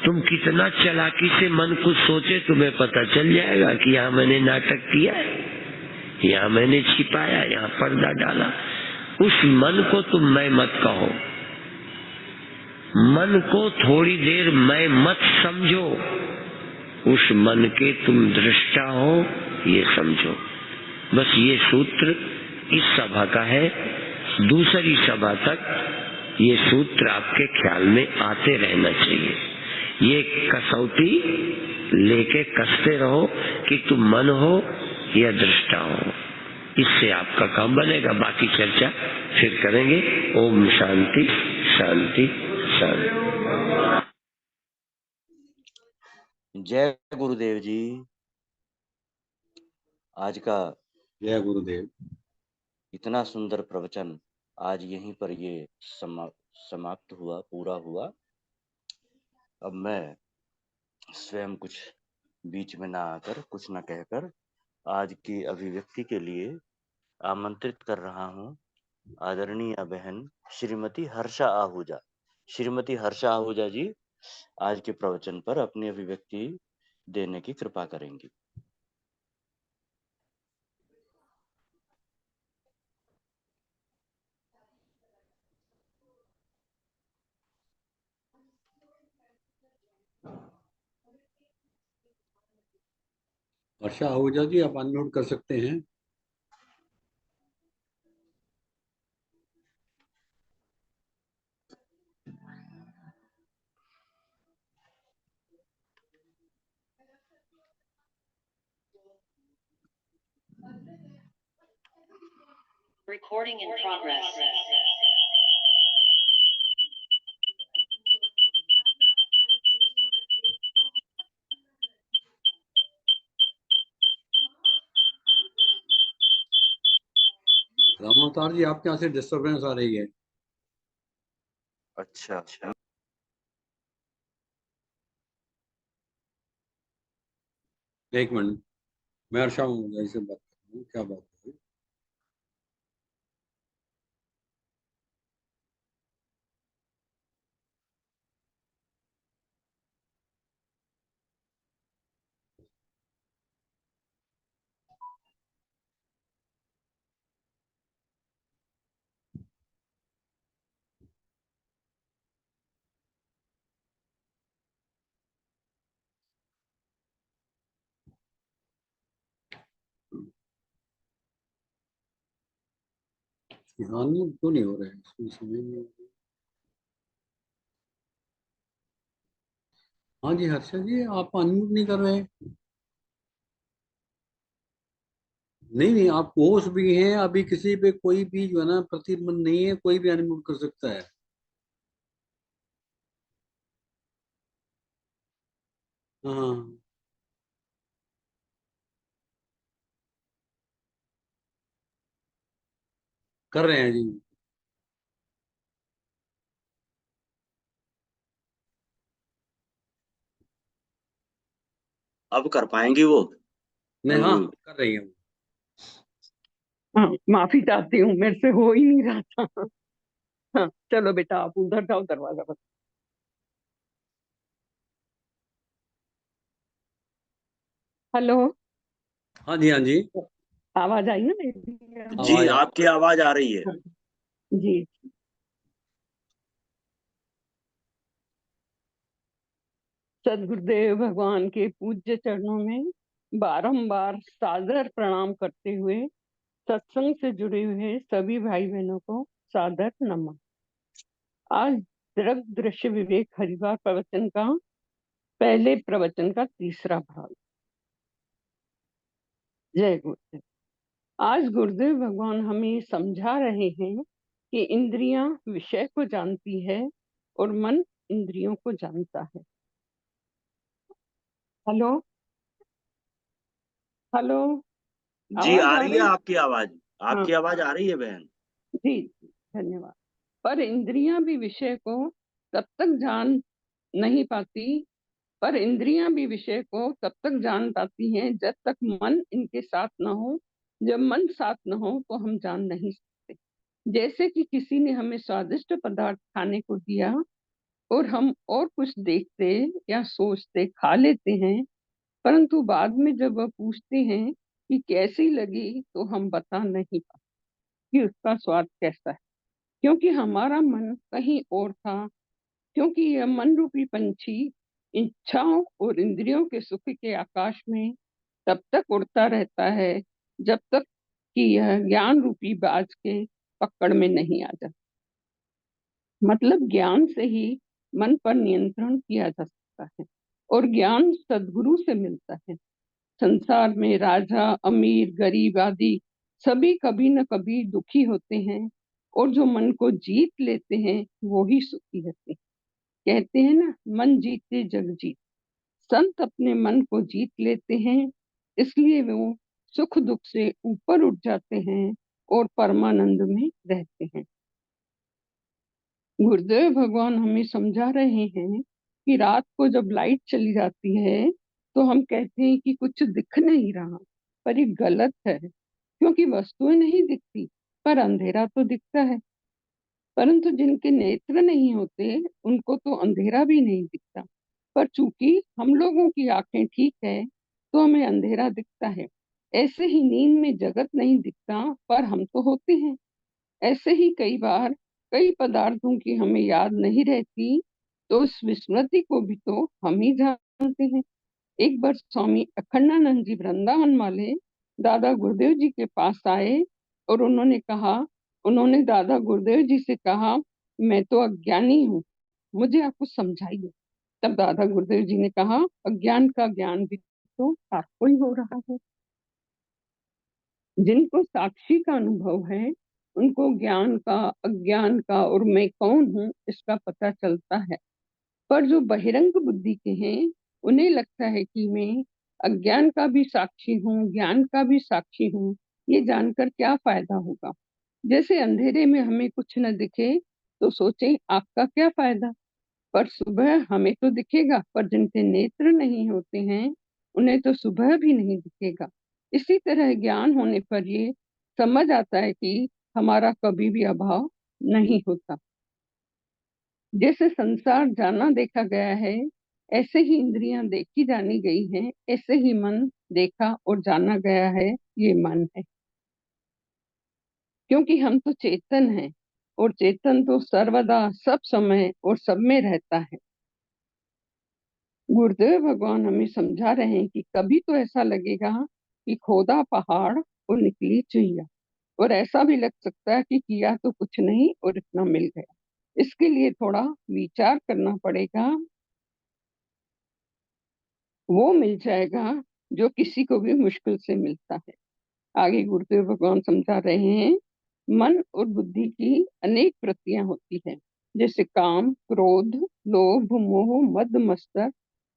तुम कितना चालाकी से मन कुछ सोचे, तुम्हें पता चल जाएगा कि यहाँ मैंने नाटक किया है, यहाँ मैंने छिपाया, यहाँ पर्दा डाला। उस मन को तुम मैं मत कहो, मन को थोड़ी देर मैं मत समझो, उस मन के तुम दृष्टा हो ये समझो। बस ये सूत्र इस सभा का है। दूसरी सभा तक ये सूत्र आपके ख्याल में आते रहना चाहिए। ये कसौटी लेके कसते रहो कि तुम मन हो या दृष्टा हो, इससे आपका काम बनेगा। बाकी चर्चा फिर करेंगे। ओम शांति शांति शांति। जय गुरुदेव जी। आज का जय गुरुदेव। इतना सुंदर प्रवचन आज यहीं पर ये समाप्त हुआ, पूरा हुआ। अब मैं स्वयं कुछ बीच में ना आकर, कुछ ना कहकर आज की अभिव्यक्ति के लिए आमंत्रित कर रहा हूँ आदरणीय बहन श्रीमती हर्षा आहूजा। श्रीमती हर्षा आहूजा जी आज के प्रवचन पर अपनी अभिव्यक्ति देने की कृपा करेंगी। वर्षा आहूजा जी आप अनम्यूट कर सकते हैं। Recording in progress. राम अवतार जी, आपके यहाँ से डिस्टरबेंस आ रही है। अच्छा अच्छा। एक मिनट, मैं अर्षा मुंगई से बात कर रहा हूँ, क्या बात है? हानि क्यों नहीं हो रहा है इसमें, समझ नहीं आ रहा। हाँ जी हर्षा जी, आप अनम्यूट नहीं कर रहे। नहीं नहीं, आप होश भी हैं, अभी किसी पे कोई भी जो है ना प्रतिबंध नहीं है, कोई भी अनम्यूट कर सकता है। हाँ, कर रहे हैं जी। अब कर पाएंगी वो नहीं, हाँ अनम्यूट? कर रही है। हाँ, माफी चाहती हूँ, मेरे से हो ही नहीं रहा था। हाँ, चलो बेटा आप उधर जाओ, दरवाजा बंद। हेलो, हाँ जी, हाँ जी, आवाज आई ना मेरी? जी आवाज आ। आपकी आवाज आ रही है। हाँ, जी। सदगुरुदेव भगवान के पूज्य चरणों में बारंबार सादर प्रणाम करते हुए सत्संग से जुड़े हुए सभी भाई बहनों को सादर नमन। आज दृग दृश्य विवेक हरिवार प्रवचन का पहले प्रवचन का तीसरा भाग। जय गुरुदेव। आज गुरुदेव भगवान हमें समझा रहे हैं कि इंद्रियां विषय को जानती है और मन इंद्रियों को जानता है। हेलो हेलो, जी आवाज आ आ रही है रही? आपकी आवाज। हाँ आपकी आवाज आ रही है बहन। जी, धन्यवाद। पर इंद्रियां भी विषय को तब तक जान नहीं पाती, पर इंद्रियां भी विषय को तब तक जान पाती हैं जब तक मन इनके साथ न हो। जब मन साथ न हो तो हम जान नहीं सकते। जैसे कि किसी ने हमें स्वादिष्ट पदार्थ खाने को दिया और हम और कुछ देखते या सोचते खा लेते हैं, परंतु बाद में जब वह पूछते हैं कि कैसी लगी तो हम बता नहीं पाते कि उसका स्वाद कैसा है, क्योंकि हमारा मन कहीं और था। क्योंकि यह मन रूपी पंछी इच्छाओं और इंद्रियों के सुख के आकाश में तब तक उड़ता रहता है जब तक कि यह ज्ञान रूपी बाज के पकड़ में नहीं आ जाता। मतलब ज्ञान से ही मन पर नियंत्रण किया जा सकता है और ज्ञान सद्गुरु से मिलता है। संसार में राजा अमीर गरीब आदि सभी कभी न कभी दुखी होते हैं और जो मन को जीत लेते हैं वो ही सुखी रहते हैं। कहते हैं ना, मन जीते जग जीत। संत अपने मन को जीत लेते हैं, इसलिए वो सुख दुख से ऊपर उठ जाते हैं और परमानंद में रहते हैं। गुरुदेव भगवान हमें समझा रहे हैं कि रात को जब लाइट चली जाती है तो हम कहते हैं कि कुछ दिख नहीं रहा, पर ये गलत है, क्योंकि वस्तुएं नहीं दिखती पर अंधेरा तो दिखता है। परंतु जिनके नेत्र नहीं होते उनको तो अंधेरा भी नहीं दिखता, पर चूंकि हम लोगों की आंखें ठीक है तो हमें अंधेरा दिखता है। ऐसे ही नींद में जगत नहीं दिखता पर हम तो होते हैं। ऐसे ही कई बार कई पदार्थों की हमें याद नहीं रहती, तो उस विस्मृति को भी तो हम ही जानते हैं। एक बार स्वामी अखंडानंद जी वृंदावन वाले दादा गुरुदेव जी के पास आए और उन्होंने दादा गुरुदेव जी से कहा, मैं तो अज्ञानी हूँ, मुझे आप कुछ समझाइए। तब दादा गुरुदेव जी ने कहा, अज्ञान का ज्ञान भी तो आपको ही हो रहा है। जिनको साक्षी का अनुभव है उनको ज्ञान का अज्ञान का और मैं कौन हूँ इसका पता चलता है। पर जो बहिरंग बुद्धि के हैं उन्हें लगता है कि मैं अज्ञान का भी साक्षी हूँ ज्ञान का भी साक्षी हूँ, ये जानकर क्या फायदा होगा। जैसे अंधेरे में हमें कुछ न दिखे तो सोचें आँख का क्या फायदा, पर सुबह हमें तो दिखेगा, पर जिनके नेत्र नहीं होते हैं उन्हें तो सुबह भी नहीं दिखेगा। इसी तरह ज्ञान होने पर ये समझ आता है कि हमारा कभी भी अभाव नहीं होता। जैसे संसार जाना देखा गया है, ऐसे ही इंद्रियां देखी जानी गई हैं, ऐसे ही मन देखा और जाना गया है, ये मन है। क्योंकि हम तो चेतन हैं और चेतन तो सर्वदा सब समय और सब में रहता है। गुरुदेव भगवान हमें समझा रहे हैं कि कभी तो ऐसा लगेगा कि खोदा पहाड़ और निकली चुईया, और ऐसा भी लग सकता है कि किया तो कुछ नहीं और इतना मिल गया। इसके लिए थोड़ा विचार करना पड़ेगा। वो मिल जाएगा जो किसी को भी मुश्किल से मिलता है। आगे गुरुदेव भगवान समझा रहे हैं, मन और बुद्धि की अनेक वृत्तियां होती हैं, जैसे काम, क्रोध, लोभ, मोह, मद, मत्सर,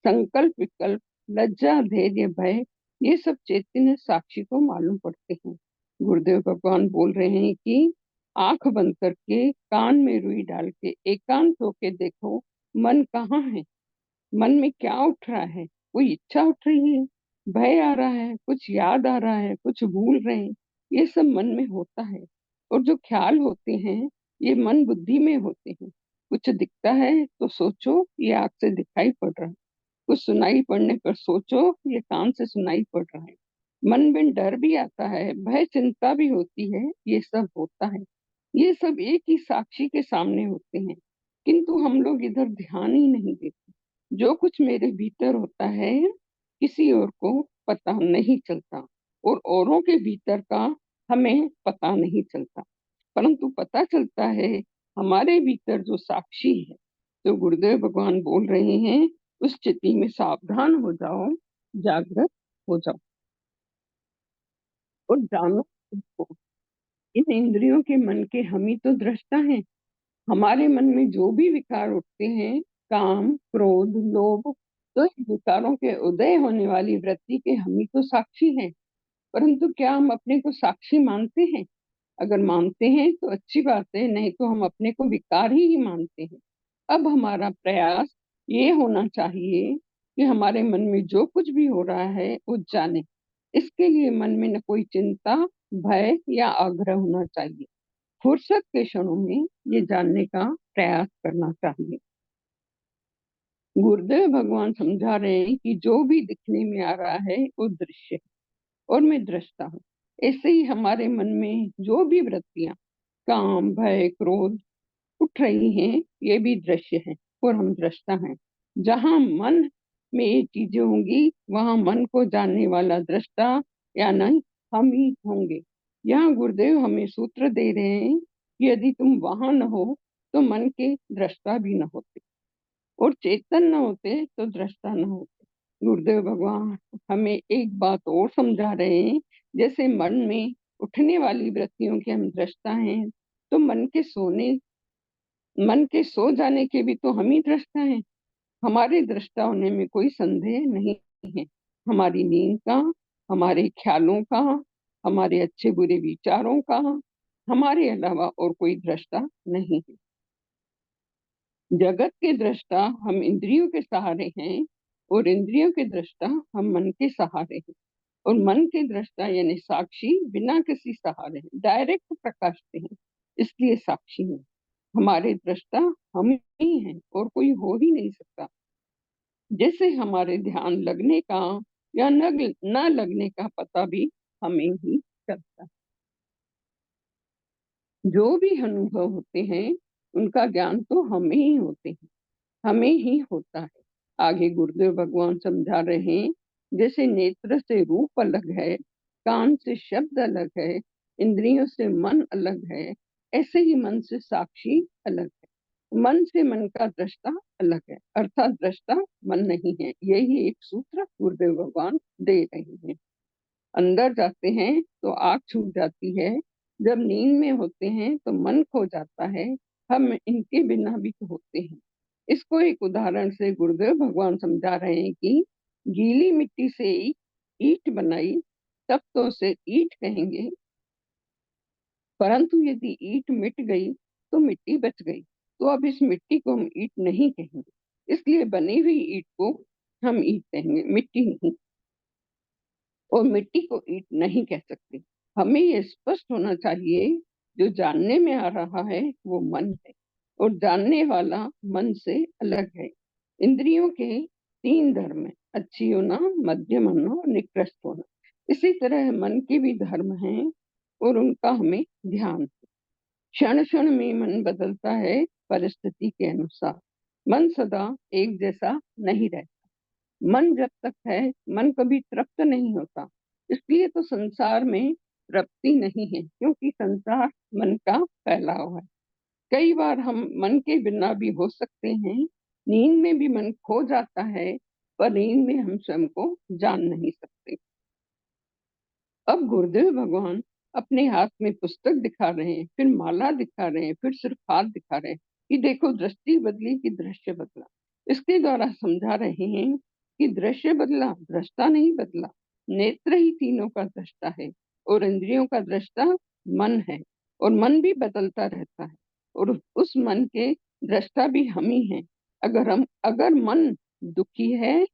संकल्प, विकल्प, लज्जा, धैर्य, भय, ये सब चैतन्य साक्षी को मालूम पड़ते हैं। गुरुदेव भगवान बोल रहे हैं कि आंख बंद करके कान में रुई डाल के एकांत होके देखो मन कहाँ है, मन में क्या उठ रहा है। कोई इच्छा उठ रही है, भय आ रहा है, कुछ याद आ रहा है, कुछ भूल रहे हैं, ये सब मन में होता है। और जो ख्याल होते हैं ये मन बुद्धि में होते हैं। कुछ दिखता है तो सोचो ये आँख से दिखाई पड़ रहा है, कुछ सुनाई पड़ने पर सोचो ये कान से सुनाई पड़ रहा है। मन में डर भी आता है, भय चिंता भी होती है, ये सब होता है। ये सब एक ही साक्षी के सामने होते हैं, किंतु हम लोग इधर ध्यान ही नहीं देते। जो कुछ मेरे भीतर होता है किसी और को पता नहीं चलता, और औरों के भीतर का हमें पता नहीं चलता, परंतु पता चलता है हमारे भीतर जो साक्षी है। तो गुरुदेव भगवान बोल रहे हैं उस स्थिति में सावधान हो जाओ, जागृत हो जाओ और जानो इसको, इन इंद्रियों के मन के हम ही तो दृष्टा हैं। हमारे मन में जो भी विकार उठते हैं, काम, क्रोध, लोभ, तो इन विकारों के उदय होने वाली वृत्ति के हम ही तो साक्षी हैं। परंतु क्या हम अपने को साक्षी मानते हैं? अगर मानते हैं तो अच्छी बात है, नहीं तो हम अपने को विकार ही मानते हैं। अब हमारा प्रयास ये होना चाहिए कि हमारे मन में जो कुछ भी हो रहा है वो जाने। इसके लिए मन में न कोई चिंता, भय या आग्रह होना चाहिए। फुर्सत के क्षणों में ये जानने का प्रयास करना चाहिए। गुरुदेव भगवान समझा रहे हैं कि जो भी दिखने में आ रहा है वो दृश्य है और मैं दृष्टा हूँ। ऐसे ही हमारे मन में जो भी वृत्तियां काम, भय, क्रोध उठ रही हैं, ये भी दृश्य है और हम दृष्टा हैं। जहां मन में ये चीजें होंगी वहां मन को जानने वाला दृष्टा या नहीं हम ही होंगे। यहाँ गुरुदेव हमें सूत्र दे रहे हैं कि यदि तुम वहां न हो तो मन के दृष्टा भी न होते, और चेतन न होते तो दृष्टा न होते। गुरुदेव भगवान हमें एक बात और समझा रहे हैं, जैसे मन में उठने वाली वृत्तियों के हम दृष्टा हैं, तो मन के सो जाने के भी तो हम ही दृष्टा हैं। हमारे दृष्टा होने में कोई संदेह नहीं है। हमारी नींद का, हमारे ख्यालों का, हमारे अच्छे बुरे विचारों का, हमारे अलावा और कोई दृष्टा नहीं है। जगत के दृष्टा हम इंद्रियों के सहारे हैं और इंद्रियों के दृष्टा हम मन के सहारे हैं, और मन के दृष्टा यानी साक्षी बिना किसी सहारे हैं, डायरेक्ट प्रकाशते हैं, इसलिए साक्षी हैं। हमारे दृष्टा हम ही हैं और कोई हो ही नहीं सकता। जैसे हमारे ध्यान लगने का या न लगने का पता भी हमें ही चलता है। जो भी अनुभव होते हैं उनका ज्ञान तो हमें ही होते हैं, हमें ही होता है। आगे गुरुदेव भगवान समझा रहे हैं, जैसे नेत्र से रूप अलग है, कान से शब्द अलग है, इंद्रियों से मन अलग है, ऐसे ही मन से साक्षी अलग है। मन से मन का दृष्टा अलग है, अर्थात दृष्टा मन नहीं है। यही एक सूत्र गुरुदेव भगवान दे रहे हैं। अंदर जाते हैं तो आँख छूट जाती है, जब नींद में होते हैं तो मन खो जाता है, हम इनके बिना भी तो होते हैं। इसको एक उदाहरण से गुरुदेव भगवान समझा रहे हैं कि गीली मिट्टी से ईंट बनाई, तब तो उसे ईंट कहेंगे, परंतु यदि ईंट मिट गई तो मिट्टी बच गई, तो अब इस मिट्टी को हम ईंट नहीं कहेंगे, इसलिए बनी हुई ईंट को हम ईंट कहेंगे, मिट्टी नहीं। और मिट्टी को ईंट नहीं कह सकते। हमें ये स्पष्ट होना चाहिए, जो जानने में आ रहा है वो मन है, और जानने वाला मन से अलग है। इंद्रियों के 3 धर्म है, अच्छी होना, मध्यम होना और निकृष्ट होना। इसी तरह मन के भी धर्म हैं और उनका हमें ध्यान है। क्षण क्षण में मन बदलता है परिस्थिति के अनुसार। मन सदा एक जैसा नहीं रहता। मन जब तक है, मन कभी तृप्त नहीं होता। इसलिए तो संसार में तृप्ति नहीं है, क्योंकि संसार मन का फैलाव है। कई बार हम मन के बिना भी हो सकते हैं। नींद में भी मन खो जाता है, पर नींद में हम स्वयं को जान नहीं सकते। अब गुरुदेव भगवान अपने हाथ में पुस्तक दिखा रहे हैं, फिर माला दिखा रहे हैं, फिर सिर्फ हाथ दिखा रहे हैं कि देखो दृष्टि बदली कि दृश्य बदला। इसके द्वारा समझा रहे हैं कि दृश्य बदला, दृष्टा नहीं बदला। नेत्र ही तीनों का दृष्टा है और इंद्रियों का दृष्टा मन है, और मन भी बदलता रहता है, और उस मन के दृष्टा भी हम ही हैं। अगर मन दुखी है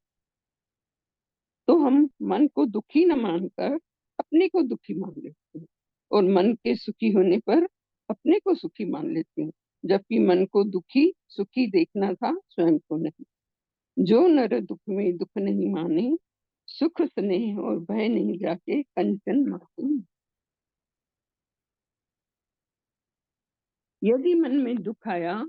तो हम मन को दुखी न मानकर अपने को दुखी मान लेते हैं, और मन के सुखी होने पर अपने को सुखी मान लेते हैं, जबकि मन को दुखी सुखी देखना था, स्वयं को नहीं। जो नर दुख में दुख नहीं माने, सुख स्नेह और भय नहीं जाके कंचन मासूम। यदि मन में दुख आया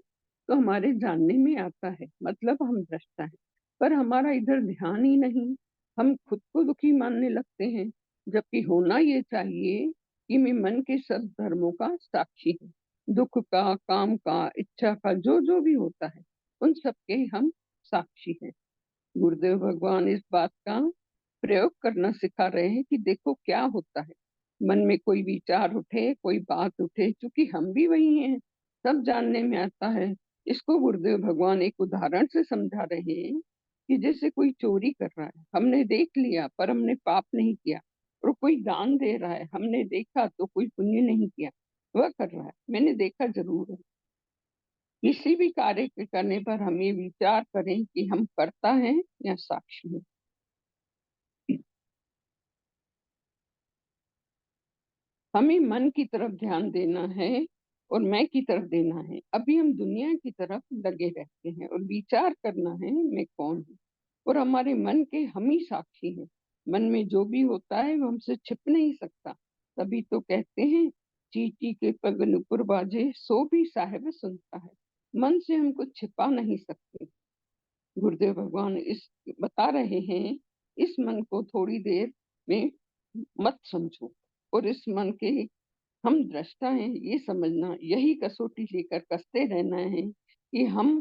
तो हमारे जानने में आता है, मतलब हम दृष्टा हैं, पर हमारा इधर ध्यान ही नहीं। हम खुद को दुखी मानने लगते हैं, जबकि होना ये चाहिए कि मैं मन के सब धर्मों का साक्षी हूँ। दुख का, काम का, इच्छा का, जो जो भी होता है, उन सब के हम साक्षी हैं। गुरुदेव भगवान इस बात का प्रयोग करना सिखा रहे हैं कि देखो क्या होता है। मन में कोई विचार उठे, कोई बात उठे, क्योंकि हम भी वही हैं, सब जानने में आता है। इसको गुरुदेव भगवान एक उदाहरण से समझा रहे हैं कि जैसे कोई चोरी कर रहा है, हमने देख लिया पर हमने पाप नहीं किया, और कोई दान दे रहा है, हमने देखा तो कोई पुण्य नहीं किया, वह कर रहा है, मैंने देखा जरूर है। किसी भी कार्य के करने पर हम ये विचार करें कि हम कर्ता हैं या साक्षी हैं। हमें मन की तरफ ध्यान देना है और मैं की तरफ देना है। अभी हम दुनिया की तरफ लगे रहते हैं और विचार करना है मैं कौन हूँ, और हमारे मन के हम ही साक्षी हैं। मन में जो भी होता है वो हमसे छिप नहीं सकता। तभी तो कहते हैं चींटी के पग नुपुर बाजे, सो भी साहिब सुनता है। मन से हम कुछ छिपा नहीं सकते। गुरुदेव भगवान इस बता रहे हैं, इस मन को थोड़ी देर में मत समझो, और इस मन के हम दृष्टा हैं ये समझना, यही कसौटी लेकर कसते रहना है कि हम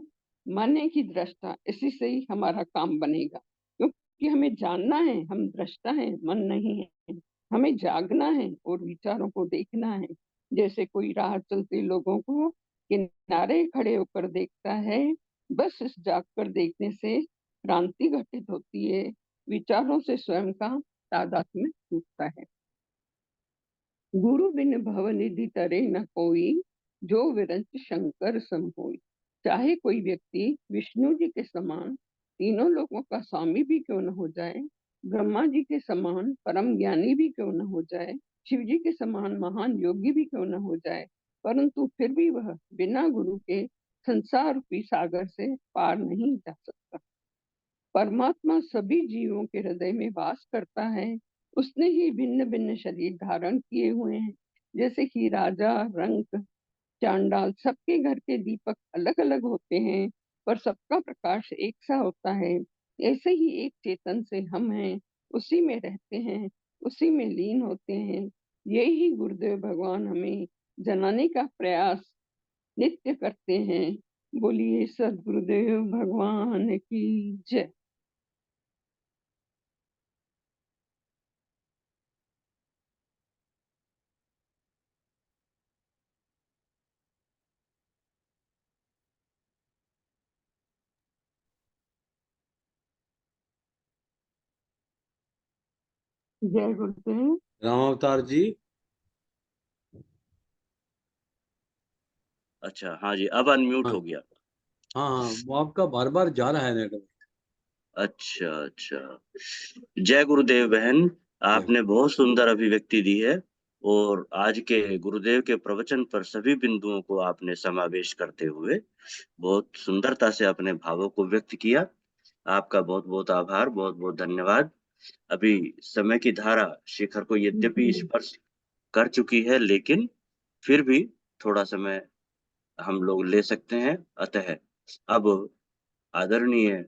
मन की दृष्टा, इसी से ही हमारा काम बनेगा। क्योंकि हमें जानना है हम दृष्टा हैं, मन नहीं है। हमें जागना है और विचारों को देखना है। जैसे कोई राह चलते लोगों को किनारे खड़े होकर देखता है, बस इस जागकर देखने से क्रांति घटित होती है, विचारों से स्वयं का तादात्म्य टूटता है। गुरु बिन भव निधि तरे न कोई, जो विरंच शंकर सम होई। चाहे कोई व्यक्ति विष्णु जी के समान तीनों लोगों का स्वामी भी क्यों न हो जाए, ब्रह्मा जी के समान परम ज्ञानी भी क्यों न हो जाए, शिव जी के समान महान योगी भी क्यों न हो जाए, परंतु फिर भी वह बिना गुरु के संसार रूपी सागर से पार नहीं जा सकता। परमात्मा सभी जीवों के हृदय में वास करता है। उसने ही भिन्न भिन्न शरीर धारण किए हुए हैं। जैसे कि राजा, रंक, चांडाल, सबके घर के दीपक अलग अलग होते हैं, पर सबका प्रकाश एक सा होता है। ऐसे ही एक चेतन से हम हैं, उसी में रहते हैं, उसी में लीन होते हैं। यही गुरुदेव भगवान हमें जनाने का प्रयास नित्य करते हैं। बोलिए सदगुरुदेव भगवान की जय। जय गुरुदेव। राम अवतार जी। अच्छा, हाँ जी, अब अनम्यूट हाँ हो गया। हाँ, वो आपका बार बार जा रहा है नेटवर्क। अच्छा, अच्छा। जय गुरुदेव बहन, आपने बहुत सुंदर अभिव्यक्ति दी है और आज के गुरुदेव के प्रवचन पर सभी बिंदुओं को आपने समावेश करते हुए बहुत सुंदरता से अपने भावों को व्यक्त किया। आपका बहुत-बहुत आभार, बहुत-बहुत धन्यवाद। अभी समय की धारा शिखर को यद्यपि स्पर्श कर चुकी है, लेकिन फिर भी थोड़ा समय हम लोग ले सकते हैं। अतः अब आदरणीय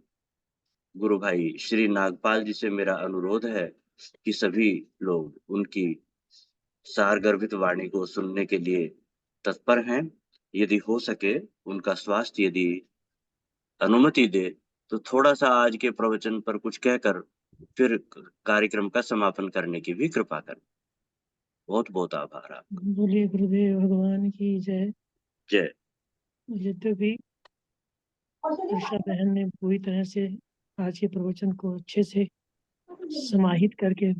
गुरु भाई श्री नागपाल जी से मेरा अनुरोध है कि सभी लोग उनकी सारगर्भित वाणी को सुनने के लिए तत्पर हैं। यदि हो सके, उनका स्वास्थ्य यदि अनुमति दे, तो थोड़ा-सा आज के प्रवचन पर कुछ कहकर फिर कार्यक्रम का समापन करने की भी कृपा करें। बहुत-बहुत आभार आपका। बोलिए गुरुदेव भगवान की जय। जय। यद्यपि वर्षा बहन ने पूरी तरह से आज के प्रवचन को अच्छे से समाहित करके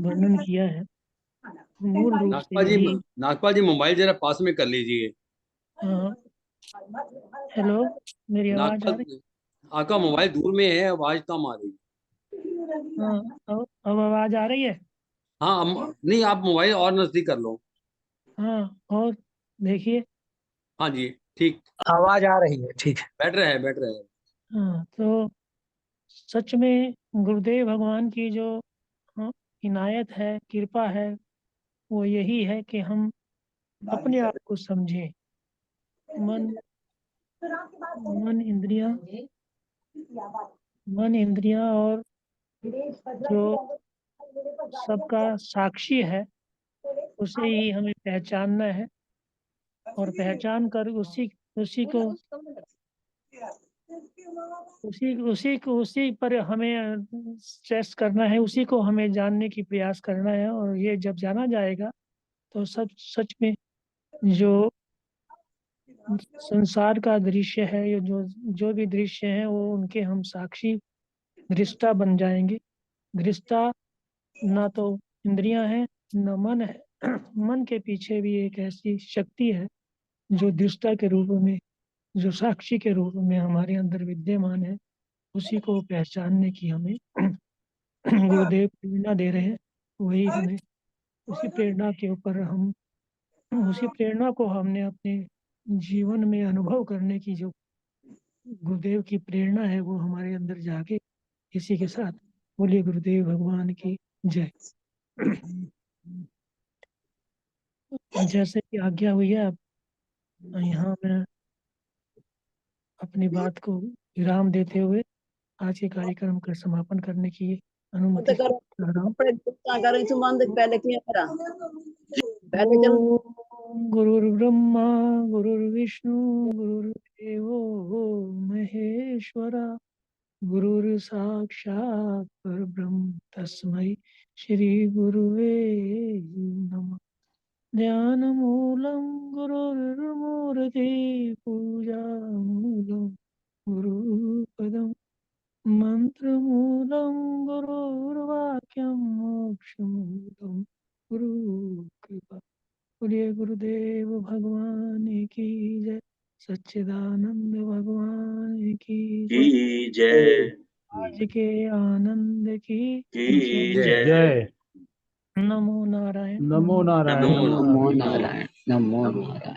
वर्णन किया है। मूल रूप से यही नागपाल जी मोबाइल जरा पास में कर लीजिए। हेलो, मेरी आवाज आ नागपाल, रही? आपका मोबाइल दूर में है, आवाज कम आ रही। हाँ, अब आवाज आ रही है? हाँ नहीं, आप मोबाइल और नजदीक कर लो। हाँ, और देखिए। हाँ जी, ठीक, आवाज आ रही है, ठीक है। बेटर है, बेटर है। हाँ, तो सच में गुरुदेव भगवान की जो इनायत है, कृपा है, वो यही है कि हम अपने आप को समझें। मन इंद्रियां और जो सबका साक्षी है, उसे ही हमें पहचानना है और पहचान कर उसी पर हमें स्ट्रेस करना है, उसी को हमें जानने की प्रयास करना है। और ये जब जाना जाएगा तो सच में जो संसार का दृश्य है, ये जो भी दृश्य है, वो उनके हम साक्षी दृष्टा बन जाएंगे। दृष्टा ना तो इंद्रियां हैं, न मन है। मन के पीछे भी एक ऐसी शक्ति है जो दृष्टा के रूप में, जो साक्षी के रूप में हमारे अंदर विद्यमान है। उसी को पहचानने की हमें गुरुदेव प्रेरणा दे रहे हैं। वही हमें उसी प्रेरणा के ऊपर हम उसी प्रेरणा को हमने अपने जीवन में अनुभव करने की जो गुरुदेव की प्रेरणा है, वो हमारे अंदर जाके। इसी के साथ बोलिए गुरुदेव भगवान की जय। जैसे कि आज्ञा हुई है, अब यहाँ मैं अपनी बात को विराम देते हुए आज के कार्यक्रम का समापन करने की अनुमति चाह रहा हूँ। गुरुर्ब्रह्मा गुरुर्विष्णु गुरुर्देवो महेश्वरा, गुरुर्साक्षात् परब्रह्म तस्मै श्री गुरुवे नमः। ध्यानमूलं गुरुर्मूर्ति, पूजामूलं गुरुपदम्, मंत्रमूलं गुरुर्वाक्यं, मोक्षमूलं गुरुकृपा। बोलिए गुरुदेव भगवान की जय। सच्चिदानंद भगवान की जय। आज के आनंद की जय। जय। नमो नारायण। नमो नारायण। नमो नमो नारायण, नमो नारायण।